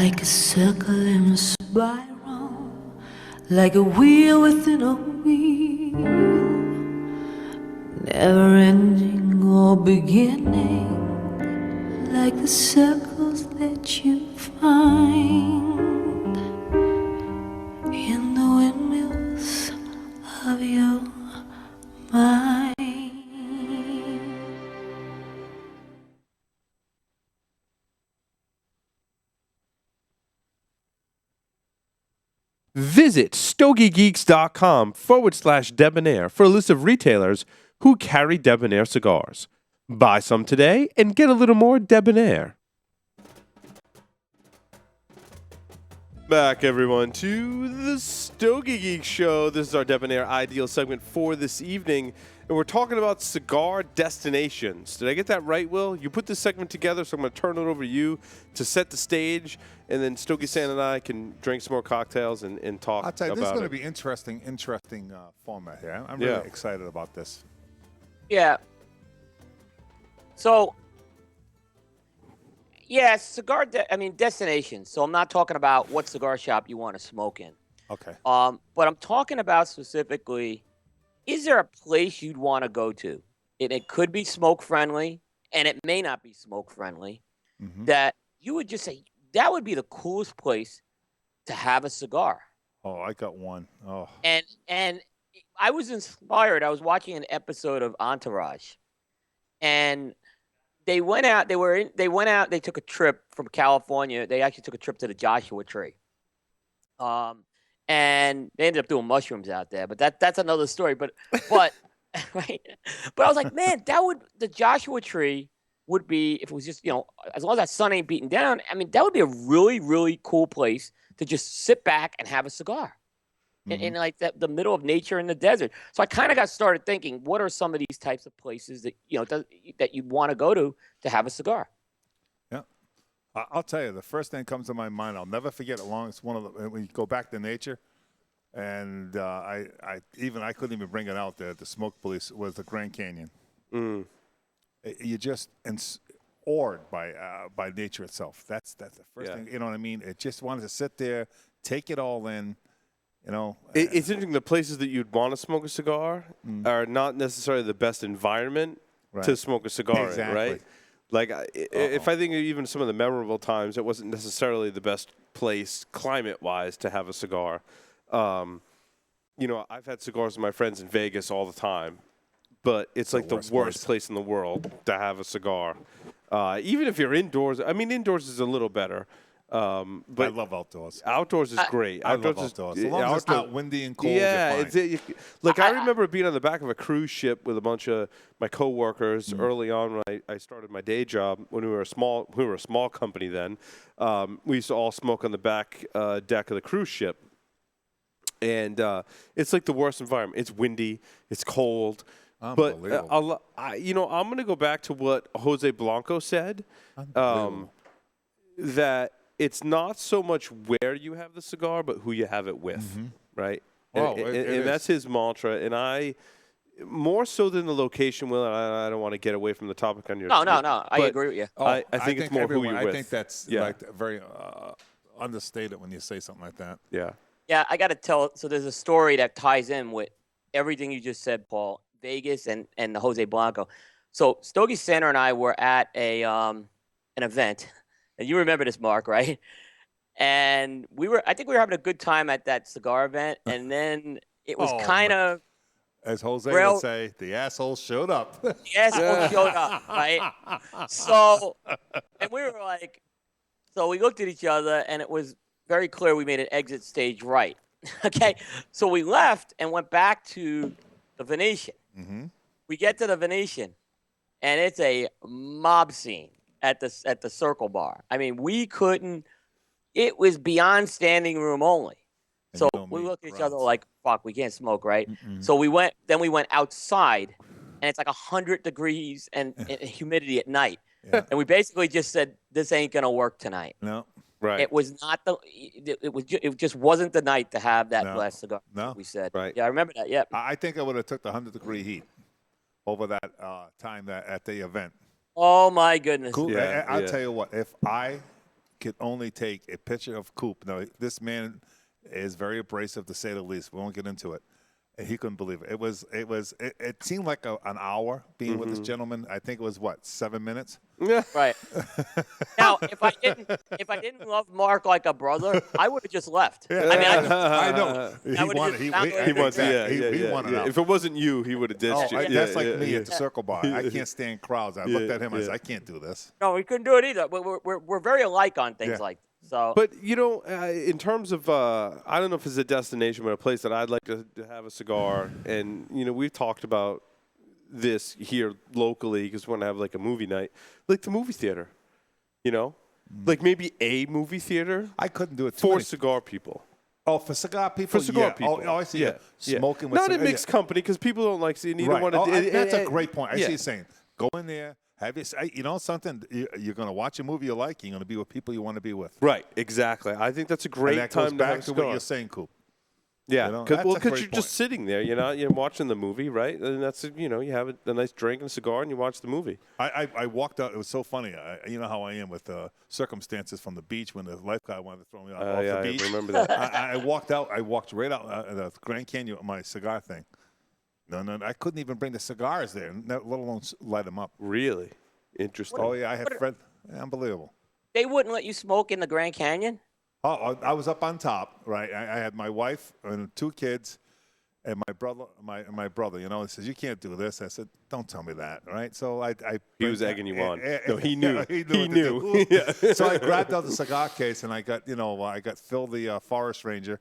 like a circle in a spiral, like a wheel within a wheel, never ending or beginning, like the circles that you find in the windmills of your mind. Visit StogieGeeks.com/Debonaire for a list of retailers who carry Debonaire cigars. Buy some today and get a little more Debonaire. Back, everyone, to the Stogie Geeks Show. This is our Debonaire Ideal segment for this evening, and we're talking about cigar destinations. Did I get that right, Will? You put this segment together, so I'm going to turn it over to you to set the stage, and then Stogie Santa and I can drink some more cocktails and talk about it. I'll tell you, this is going to be interesting format here. I'm really excited about this. Yeah. So, yeah, destinations. So I'm not talking about what cigar shop you want to smoke in. Okay. But I'm talking about specifically, is there a place you'd want to go to? And it could be smoke friendly, and it may not be smoke friendly. Mm-hmm. That you would just say that would be the coolest place to have a cigar. Oh, I got one. Oh. And I was inspired. I was watching an episode of Entourage, and they went out. They took a trip from California. They actually took a trip to the Joshua Tree. And they ended up doing mushrooms out there, but that's another story. But right. But I was like, man, the Joshua Tree would be, if it was just, as long as that sun ain't beating down. I mean, that would be a really, really cool place to just sit back and have a cigar. In like the middle of nature in the desert. So I kind of got started thinking, what are some of these types of places that that you'd want to go to have a cigar? Yeah, I'll tell you, the first thing that comes to my mind, I'll never forget. It's one of the, when you go back to nature, and I couldn't even bring it out there. The smoke police was the Grand Canyon. You're just awed by nature itself. That's the first thing. You know what I mean? It just wanted to sit there, take it all in. It's interesting. The places that you'd want to smoke a cigar are not necessarily the best environment to smoke a cigar in, right? Like, if I think of even some of the memorable times, it wasn't necessarily the best place climate-wise to have a cigar. I've had cigars with my friends in Vegas all the time, but it's like the worst place in the world to have a cigar. Even if you're indoors, I mean, indoors is a little better. But I love outdoors. Outdoors is great. I love outdoors. As long as it's not windy and cold, you're fine. I remember being on the back of a cruise ship with a bunch of my coworkers early on when I started my day job. When we were a small company then. We used to all smoke on the back deck of the cruise ship, and it's like the worst environment. It's windy. It's cold. But I'm going to go back to what Jose Blanco said. That it's not so much where you have the cigar, but who you have it with, right? And that's his mantra. And I, more so than the location, Will, and I don't want to get away from the topic on your. No. I agree with you. I think it's more who you're with. I think that's like very understated when you say something like that. Yeah. Yeah, I got to tell. So there's a story that ties in with everything you just said, Paul. Vegas and the Jose Blanco. So Stogie Santa and I were at an event. And you remember this, Mark, right? And I think we were having a good time at that cigar event. And then it was kind of, as Jose would say, the asshole showed up. The asshole showed up, right? So, and we were like, so we looked at each other, and it was very clear we made an exit stage right. Okay? So we left and went back to the Venetian. We get to the Venetian, and it's a mob scene at the Circle Bar. I mean, we couldn't. It was beyond standing room only. And so we looked at each other like, "Fuck, we can't smoke, right?" So we went outside, and it's like 100 degrees and humidity at night. And we basically just said, "This ain't gonna work tonight." No, right. It was not it just wasn't the night to have that glass cigar. No, we said. Right. Yeah, I remember that. Yeah. I think I would have took the 100-degree heat over that time at the event. Oh my goodness! Cool. I'll tell you what. If I could only take a picture of Coop. Now, this man is very abrasive, to say the least. We won't get into it. And he couldn't believe it. It seemed like an hour being with this gentleman. I think it was, 7 minutes? Yeah. Right. Now, if I didn't love Mark like a brother, I would have just left. Yeah. I mean, I know. I would've just found He wants, He wanted out. If it wasn't you, he would have ditched you. That's like me at the Circle Bar. I can't stand crowds. I looked at him. I said, I can't do this. No, we couldn't do it either. We're very alike on things like that. So. But, in terms of, I don't know if it's a destination, but a place that I'd like to have a cigar. And, we've talked about this here locally because we want to have like a movie night, like the movie theater, like maybe a movie theater. I couldn't do it for cigar people. Oh, for cigar people? For cigar people. Oh, I see. Yeah. Smoking with not in mixed company because people don't like seeing either one. That's a great point. I see you saying. Go in there. Have you something? You're going to watch a movie you like. You're going to be with people you want to be with. Right. Exactly. I think that's a great that time goes to back have a to cigar. what you're saying, Coop. Yeah, because you're just sitting there, you're watching the movie, right? And that's, you have a nice drink and a cigar, and you watch the movie. I walked out. It was so funny. You know how I am with circumstances from the beach when the lifeguard wanted to throw me off the beach. I remember that. I walked out. I walked right out the Grand Canyon with my cigar thing. No, I couldn't even bring the cigars there, let alone light them up. Really? Interesting. Oh, yeah, I had Fred. Unbelievable. They wouldn't let you smoke in the Grand Canyon? Oh, I was up on top, right? I had my wife and 2 kids, and my brother. He says, "You can't do this." I said, "Don't tell me that." Right? So he was egging you on. No, he knew. He knew. So I grabbed out the cigar case and I got Phil the forest ranger.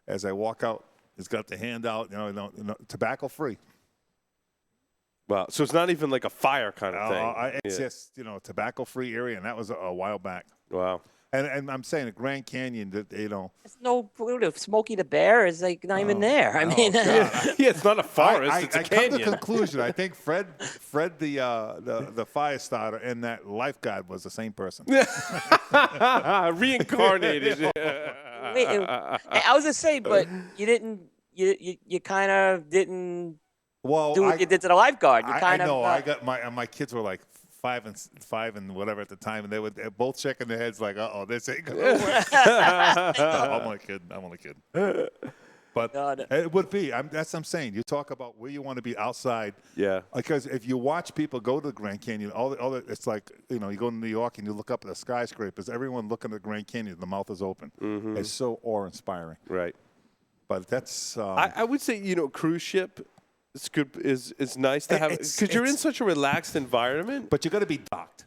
As I walk out, he's got the hand out. Tobacco free. Wow. So it's not even like a fire kind of thing. It's just tobacco free area, and that was a while back. Wow. And I'm saying the Grand Canyon, It's no Smokey the Bear is like not even there. I mean, it's not a forest. It's a canyon. Come to conclusion. I think Fred the fire starter and that lifeguard was the same person. Reincarnated. Wait, I was gonna say, but you didn't. You kind of didn't. Well, do what you did to the lifeguard. I know. I got my kids were like 5 and whatever at the time, and they're both shaking their heads like, "Uh-oh, this ain't gonna work." I'm only kidding. But it would be. That's what I'm saying. You talk about where you want to be outside. Yeah. Because if you watch people go to the Grand Canyon, it's like you go to New York and you look up at the skyscrapers. Everyone looking at the Grand Canyon, the mouth is open. Mm-hmm. It's so awe-inspiring. Right. But that's. I would say cruise ship. It's good. It's nice to have because you're in such a relaxed environment. But you got to be docked.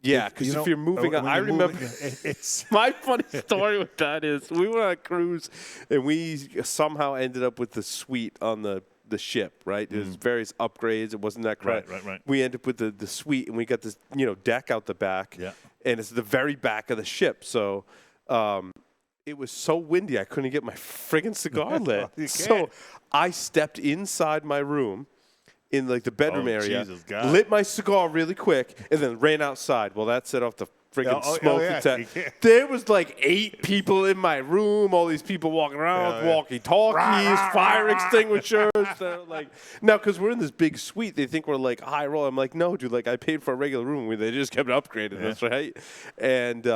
Yeah, because if you're moving, I remember. It's my funny story with that is we went on a cruise and we somehow ended up with the suite on the ship. Right, there's various upgrades. It wasn't that great. Right. We ended up with the suite and we got this deck out the back. Yeah, and it's the very back of the ship. So. It was so windy, I couldn't get my friggin' cigar lit. So I stepped inside my room in like the bedroom area, lit my cigar really quick, and then ran outside. Well, that set off the friggin' smoke attack. There was like 8 people in my room, all these people walking around with walkie-talkies, fire extinguishers. Now, because we're in this big suite, they think we're like high roll. I'm like, no, dude, I paid for a regular room. They just kept upgrading us, right? And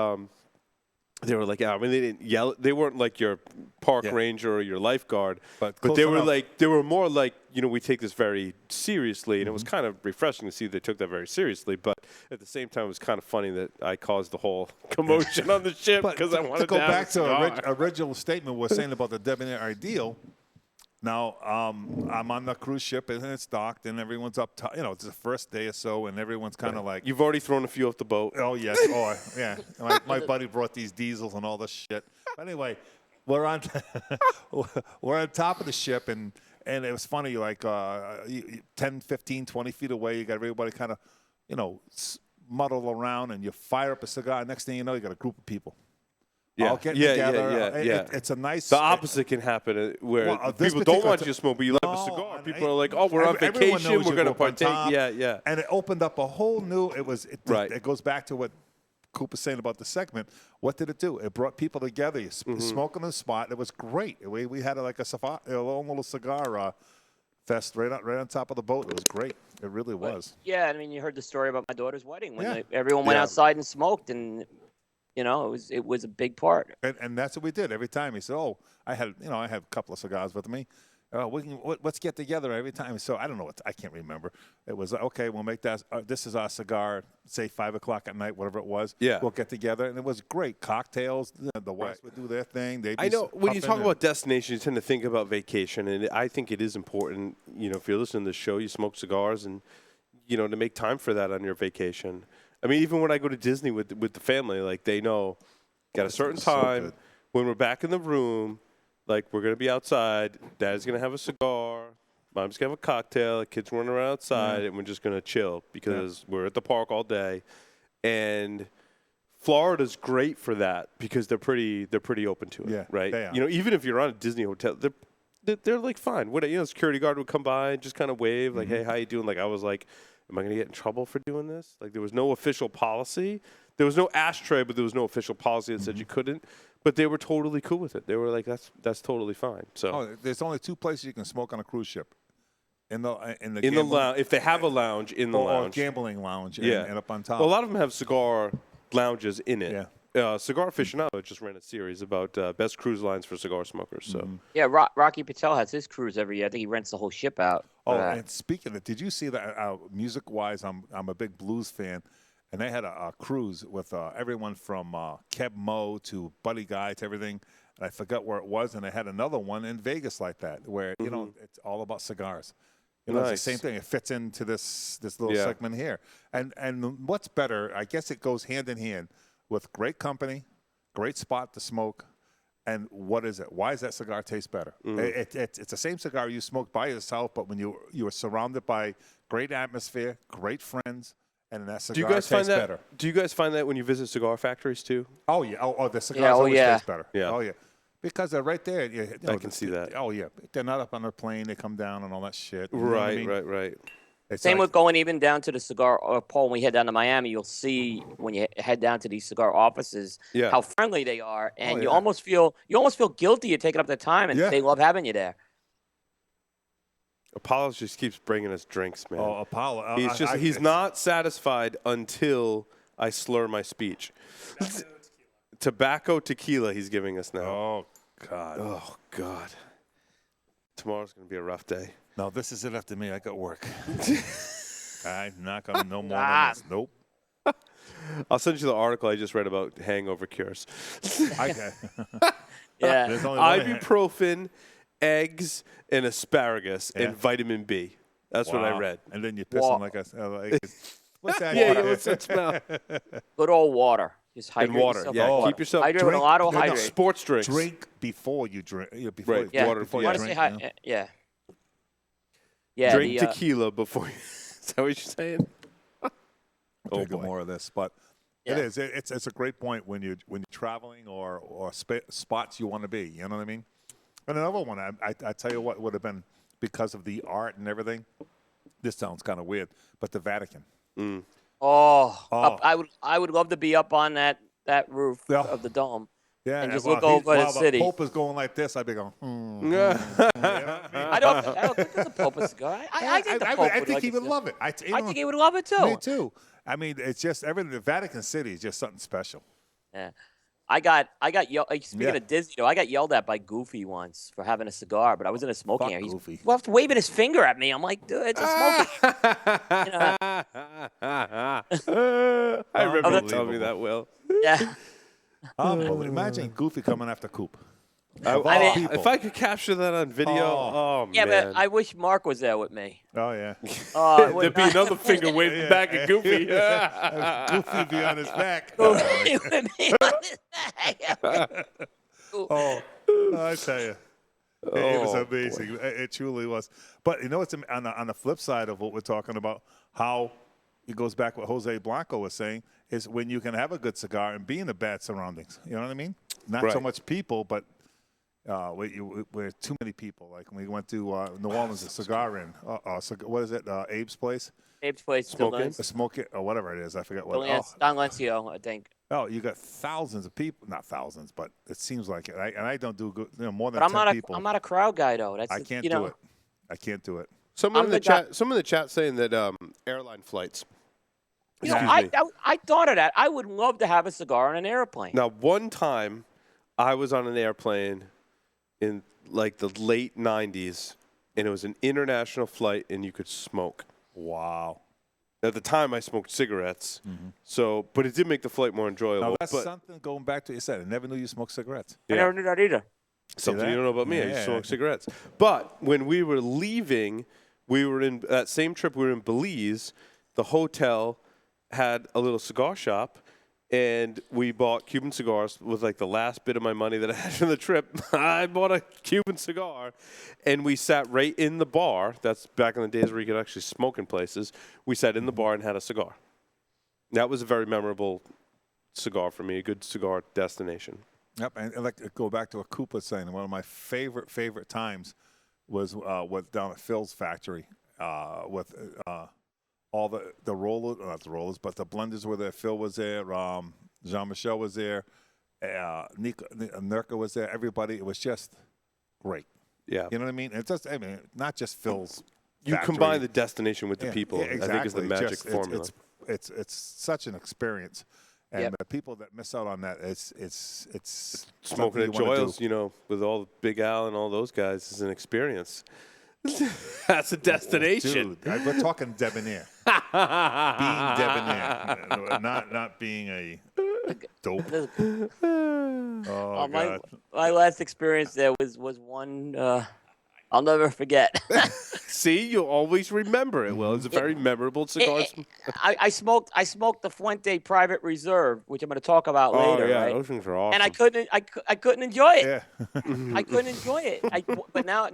they were like, they didn't yell. They weren't like your park ranger or your lifeguard, but they were they were more like, we take this very seriously, and it was kind of refreshing to see they took that very seriously. But at the same time, it was kind of funny that I caused the whole commotion on the ship because I wanted to go back to the original statement we're saying about the Debonaire ideal. Now, I'm on the cruise ship, and it's docked, and everyone's up top. It's the first day or so, and everyone's kind of like... You've already thrown a few off the boat. Oh, yes. Oh, yeah. My buddy brought these diesels and all this shit. But anyway, we're on top of the ship, and it was funny, 10, 15, 20 feet away, you got everybody kind of, muddle around, and you fire up a cigar. Next thing you know, you got a group of people. All getting together. It's a nice... The opposite can happen where people don't want you to smoke, but you love a cigar. People are like, oh, we're on vacation, we're going to partake. Yeah. And it opened up a whole new... It goes back to what Coop was saying about the segment. What did it do? It brought people together. You smoke on the spot. It was great. We had a little cigar fest right on top of the boat. It was great. It really was. Yeah, I mean, you heard the story about my daughter's wedding when everyone went outside and smoked, and it was a big part. And that's what we did every time. He said, "Oh, I had a couple of cigars with me. Let's get together every time." So I don't know I can't remember. It was okay. We'll make that. This is our cigar. Say 5 o'clock at night, whatever it was. Yeah, we'll get together, and it was great. Cocktails. The wives would do their thing. I know when you talk about destination, you tend to think about vacation, and I think it is important. If you're listening to the show, you smoke cigars, and to make time for that on your vacation. I mean, even when I go to Disney with the family, like they know, got a certain time when we're back in the room. Like, we're going to be outside. Dad's going to have a cigar. Mom's going to have a cocktail. The kids running around outside, and we're just going to chill because we're at the park all day. And Florida's great for that because they're pretty open to it, right? They are. Even if you're on a Disney hotel, they're like fine. Security guard would come by and just kind of wave, like, "Hey, how you doing?" Like, I was like, "Am I going to get in trouble for doing this?" Like, there was no official policy. There was no ashtray, but there was no official policy that said you couldn't. But they were totally cool with it. They were like, "That's totally fine." So there's only 2 places you can smoke on a cruise ship. In the lounge, if they have a lounge in the lounge, or gambling lounge, and up on top. Well, a lot of them have cigar lounges in it. Yeah. Cigar Aficionado just ran a series about best cruise lines for cigar smokers. So yeah, Rocky Patel has his cruise every year. I think he rents the whole ship out. And speaking of it, did you see that? Music-wise, I'm a big blues fan. And they had a cruise with everyone from Keb Mo to Buddy Guy to everything. And I forgot where it was. And they had another one in Vegas like that where, it's all about cigars. It's the same thing. It fits into this little segment here. And what's better, I guess it goes hand in hand with great company, great spot to smoke. And what is it? Why does that cigar taste better? It's the same cigar you smoked by yourself, but when you are surrounded by great atmosphere, great friends, and that cigar tastes better. Do you guys find that when you visit cigar factories too? Oh yeah. The cigars always taste better. Yeah. Oh yeah. Because they're right there. I can see that. Oh yeah. They're not up on their plane. They come down and all that shit. Right. Same with going even down to the cigar Paul. When we head down to Miami, you'll see when you head down to these cigar offices how friendly they are, and you almost feel guilty you're taking up their time, and they love having you there. Apollo just keeps bringing us drinks, man. Oh, Apollo. He's not satisfied until I slur my speech. Tobacco tequila he's giving us now. Oh, God. Oh, God. Tomorrow's going to be a rough day. No, this is it after me. I got work. I'm not going to know more than this. Nope. I'll send you the article I just read about hangover cures. Yeah. Ibuprofen, eggs, and asparagus, and vitamin B. That's what I read. And then you piss them like what's that? What's that smell? Good old water. Just hydrate water. yourself. Yeah, keep yourself hydrate with a lot of hydrate. Sports drinks. Drink before you drink. Water before you drink. Yeah. Drink tequila before you. Is that what you're saying? Drink more of this, but it is. It's a great point when you're traveling or spots you want to be. You know what I mean? And another one, I tell you what would have been because of the art and everything. This sounds kind of weird, but the Vatican. I would love to be up on that roof of the dome. Yeah, and just look over the city. The Pope is going like this. I'd be going. I don't think the Pope is going. I think the Pope I think he would love it. I think he would love it too. Me too. I mean, it's just everything. The Vatican City is just something special. Yeah. I got yelled. Speaking of Disney, though, I got yelled at by Goofy once for having a cigar, but I was in a smoking area. Goofy. He's waving his finger at me. I'm like, dude, it's a smoking. I remember you telling me that, Will. Yeah. Imagine Goofy coming after Coop. If I could capture that on video, yeah, man. but I wish Mark was there with me. Oh yeah. There'd be another finger waving back at Goofy. Goofy would be on his back. Goofy would be on his back. I tell you. It was amazing. It truly was. But you know what's on the flip side of what we're talking about, how it goes back what Jose Blanco was saying, is when you can have a good cigar and be in the bad surroundings. You know what I mean? Not so much people, but we're too many people. Like when we went to New Orleans, a cigar inn. What is it? Abe's place? Abe's place. Smoke it, or whatever it is. I forget what. Don Lencio, I think. Oh, you got thousands of people. Not thousands, but it seems like it. And I don't do good, more than 10 people. I'm not a crowd guy, though. I can't do it. I can't do it. Someone in the chat saying that airline flights. I thought of that. I would love to have a cigar on an airplane. Now, one time, I was on an airplane in like the late 90s, and it was an international flight, and you could smoke. Wow. At the time, I smoked cigarettes, but it did make the flight more enjoyable. Now, that's something going back to what you said. I never knew you smoked cigarettes. I never knew that either. Something you don't know about me. I used to smoke cigarettes. But when we were leaving, we were in that same trip. We were in Belize. The hotel had a little cigar shop, and we bought Cuban cigars with like the last bit of my money that I had from the trip. I bought a Cuban cigar, and we sat right in the bar. That's back in the days where you could actually smoke in places. We sat in the bar and had a cigar. That was a very memorable cigar for me, a good cigar destination. Yep, and like go back to what Coop was saying. One of my favorite times was down at Phil's factory with all the rollers, not the rollers, but the blenders were there. Phil was there. Jean-Michel was there. Nurka was there. Everybody. It was just great. Yeah. You know what I mean? It's just, not just Phil's You factory. combine the destination with the people. Yeah, exactly. I think is the magic formula. It's such an experience. And the people that miss out on that, it's smoking at Joyle's, with all the Big Al and all those guys is an experience. That's a destination. Dude, we're talking debonair. Being debonair, not being a dope. Oh, God. My last experience there was one I'll never forget. See, you'll always remember it. Well, it's a very memorable cigar. I smoked the Fuente Private Reserve, which I'm going to talk about later. Yeah, right? those things are awesome. And I couldn't enjoy it. Yeah. I couldn't enjoy it. But now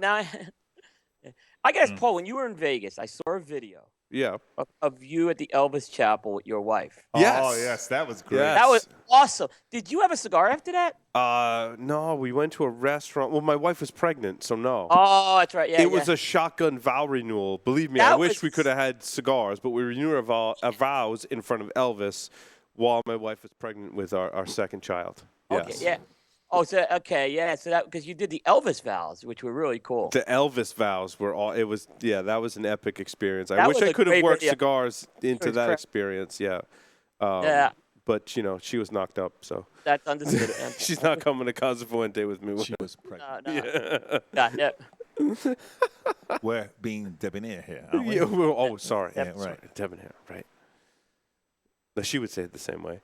I guess, Paul, when you were in Vegas, I saw a video. Yeah. Of you at the Elvis Chapel with your wife. Yes. Oh, yes, that was great. Yes. That was awesome. Did you have a cigar after that? No, we went to a restaurant. Well, my wife was pregnant, so no. Oh, that's right. Yeah, it was a shotgun vow renewal. Believe me, I wish we could have had cigars, but we renewed our vows in front of Elvis while my wife was pregnant with our second child. Okay, yes. yeah. Oh, so okay, yeah. So that because you did the Elvis vows, which were really cool. The Elvis vows were all. It was that was an epic experience. I wish I could have worked cigars into that experience. Yeah. Yeah. But she was knocked up, so that's understood. She's not coming to Casa Fuente with me. She was pregnant. No. We're being debonair here, aren't we? Yeah, sorry. Yeah, right. Sorry. Debonair, right. No, she would say it the same way.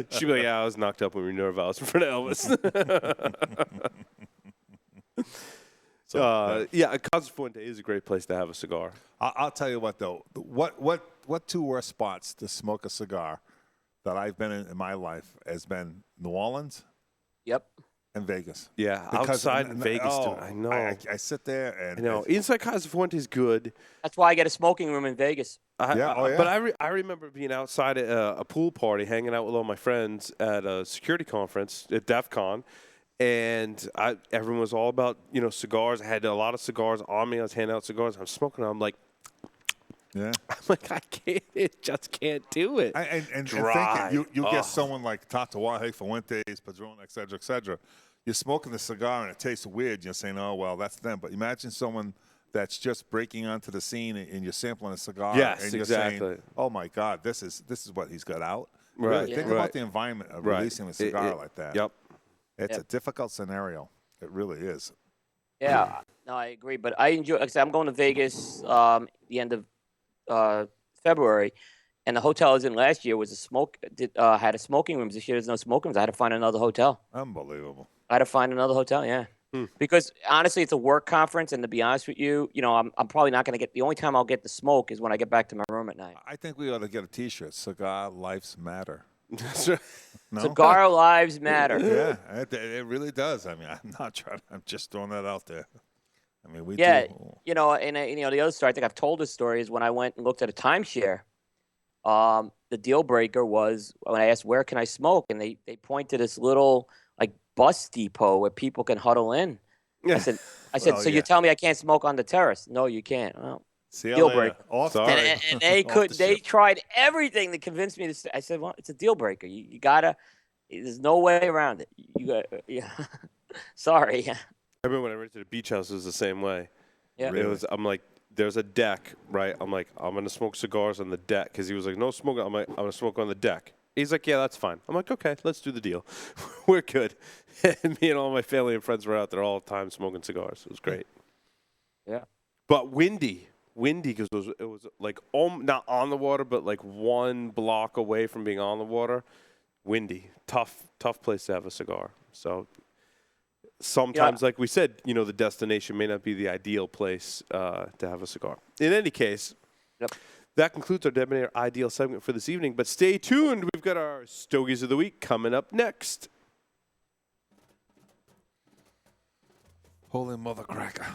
She'd be like, I was knocked up when we renewed our vows in front of Elvis. Casa Fuente is a great place to have a cigar. I'll tell you what, though. What two worst spots to smoke a cigar that I've been in my life has been New Orleans. Yep. And Vegas. Yeah, outside in Vegas, too. I know. I sit there and... I know. Inside Casa Fuente is good. That's why I get a smoking room in Vegas. But I remember being outside at a pool party, hanging out with all my friends at a security conference at DEF CON, and everyone was all about, cigars. I had a lot of cigars on me. I was handing out cigars. I'm smoking them. I'm like, I just can't do it. And dry. Thinking, you get someone like Tatuaje, Fuentes, Padron, et cetera, et cetera. You're smoking the cigar and it tastes weird. You're saying, oh, well, that's them. But imagine someone that's just breaking onto the scene and you're sampling a cigar. Yes, and you're exactly. saying, oh, my God, this is what he's got out. Right. Really, think about the environment of releasing a cigar like that. Yep. It's a difficult scenario. It really is. Yeah, no, I agree. But I enjoy. Like I said, I'm going to Vegas the end of February, and the hotel I was in last year was had a smoking room. This year there's no smoking rooms. I had to find another hotel. Unbelievable. I had to find another hotel. Yeah. Because honestly, it's a work conference, and to be honest with you, I'm probably not going to get. The only time I'll get the smoke is when I get back to my room at night. I think we ought to get a T-shirt. Cigar Lives Matter. No? Cigar Lives Matter. Yeah, it really does. I mean, I'm not trying. I'm just throwing that out there. I mean, we do. And the other story I think I've told this story is when I went and looked at a timeshare. The deal breaker was when I asked where can I smoke, and they point to this little like bus depot where people can huddle in. I said, so you tell me I can't smoke on the terrace? No, you can't. Well, deal breaker. And they could. They tried everything to convince me to stay. I said, well, it's a deal breaker. You gotta. There's no way around it. You got. Yeah. Sorry. I remember when I rented a beach house, it was the same way. Yeah. It was. I'm like, there's a deck, right? I'm like, I'm going to smoke cigars on the deck because he was like, no smoking. I'm like, I'm going to smoke on the deck. He's like, yeah, that's fine. I'm like, okay, let's do the deal. We're good. And me and all my family and friends were out there all the time smoking cigars. It was great. Yeah. But windy because it was like not on the water, but like one block away from being on the water. Windy, tough place to have a cigar. So sometimes, like we said, the destination may not be the ideal place to have a cigar. In any case, that concludes our Debonaire Ideal segment for this evening. But stay tuned. We've got our Stogies of the Week coming up next. Holy mother cracker.